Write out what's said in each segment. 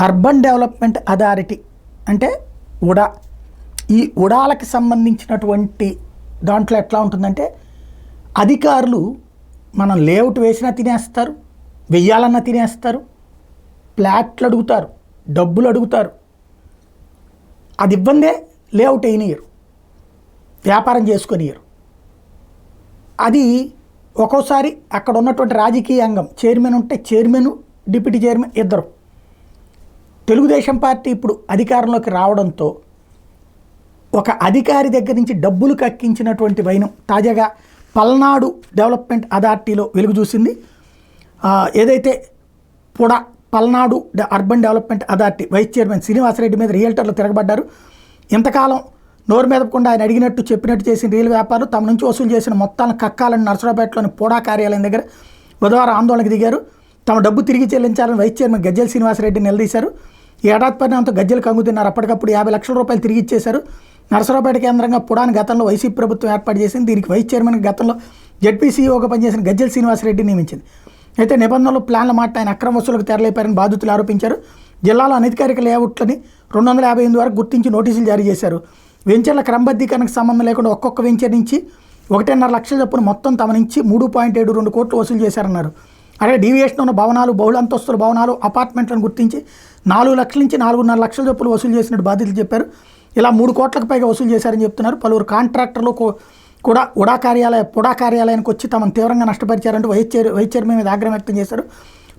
Urban development authority అంటే ఉడా. ఈ ఉడాలకి సంబంధించినటువంటి దాంట్లో ఎట్లా ఉంటుందంటే అధికారులు మనం లేఅవుట్ వేసినా తినేస్తారు, వెయ్యాలన్నా తినేస్తారు, ఫ్లాట్లు అడుగుతారు, డబ్బులు అడుగుతారు. అది ఇబ్బందే, లేఅవుట్ వేయనియరు, వ్యాపారం చేసుకొనియరు. అది ఒక్కోసారి అక్కడ ఉన్నటువంటి రాజకీయ అంగం చైర్మన్ ఉంటే చైర్మన్, డిప్యూటీ చైర్మన్ ఇద్దరు. తెలుగుదేశం పార్టీ ఇప్పుడు అధికారంలోకి రావడంతో ఒక అధికారి దగ్గర నుంచి డబ్బులు కక్కించినటువంటి వైనం తాజాగా పల్నాడు డెవలప్మెంట్ అథారిటీలో వెలుగు చూసింది. ఏదైతే Palnadu urban development authority vice chairman Srinivasa Reddy మీద రియల్టర్లు తిరగబడ్డారు. ఇంతకాలం నోరు మెదపకుండా ఆయన అడిగినట్టు చెప్పినట్టు చేసిన రియల్ వ్యాపారులు తమ నుంచి వసూలు చేసిన మొత్తాలను కక్కాలని నర్సరావుపేటలోని పోడా కార్యాలయం దగ్గర బుధవారం ఆందోళనకు దిగారు. తమ డబ్బు తిరిగి చెల్లించాలని వైస్ చైర్మన్ గజ్జెల శ్రీనివాసరెడ్డి నిలదీశారు. ఈ ఏడాది పరిణామంతో గజ్జెలు కంగుతున్నారు. అప్పటికప్పుడు 50 లక్షల రూపాయలు తిరిగి ఇచ్చేశారు. నర్సరావుపేట కేంద్రంగా పుడాని గతంలో వైసీపీ ప్రభుత్వం ఏర్పాటు చేసింది. దీనికి వైస్ చైర్మన్ గతంలో జెడ్పీసీఓగా పనిచేసిన గజ్జెల శ్రీనివాసరెడ్డి నియమించింది. అయితే నిబంధనలు ప్లాన్ల మాట ఆయన అక్రమ వసూలకు తెరలేపారని బాధితులు ఆరోపించారు. జిల్లాలో అనధికారిక లేఅవుట్లని 258 వరకు గుర్తించి నోటీసులు జారీ చేశారు. వెంచర్ల క్రమబద్ధీకరణకు సంబంధం లేకుండా ఒక్కొక్క వెంచర్ నుంచి 1.5 లక్షల చొప్పున మొత్తం తమ నుంచి 3.72 కోట్లు వసూలు చేశారన్నారు. అలాగే డీవియేషన్ ఉన్న భవనాలు, బహుళంతస్తుల భవనాలు, అపార్ట్మెంట్లను గుర్తించి 4 లక్షల నుంచి 4.5 లక్షల చొప్పున వసూలు చేసినట్టు బాధితులు చెప్పారు. ఇలా 3 కోట్లకు పైగా వసూలు చేశారని చెప్తున్నారు. పలువురు కాంట్రాక్టర్లు కూడా పుడా కార్యాలయానికి వచ్చి తమను తీవ్రంగా నష్టపరిచారంటూ వైస్ చైర్మన్ మీద ఆగ్రహం వ్యక్తం చేశారు.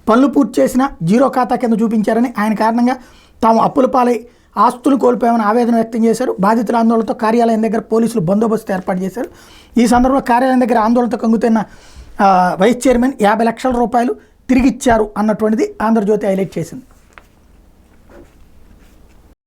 పనులు పూర్తి చేసిన జీరో ఖాతా కింద చూపించారని, ఆయన కారణంగా తాము అప్పుల పాలై ఆస్తులు కోల్పోయామని ఆవేదన వ్యక్తం చేశారు. బాధితుల ఆందోళనతో కార్యాలయం దగ్గర పోలీసులు బందోబస్తు ఏర్పాటు చేశారు. ఈ సందర్భంలో కార్యాలయం దగ్గర ఆందోళనతో కంగుతున్న వైస్ చైర్మన్ 50 లక్షల రూపాయలు తిరిగిచ్చారు అన్నటువంటిది ఆంధ్రజ్యోతి హైలైట్ చేసింది.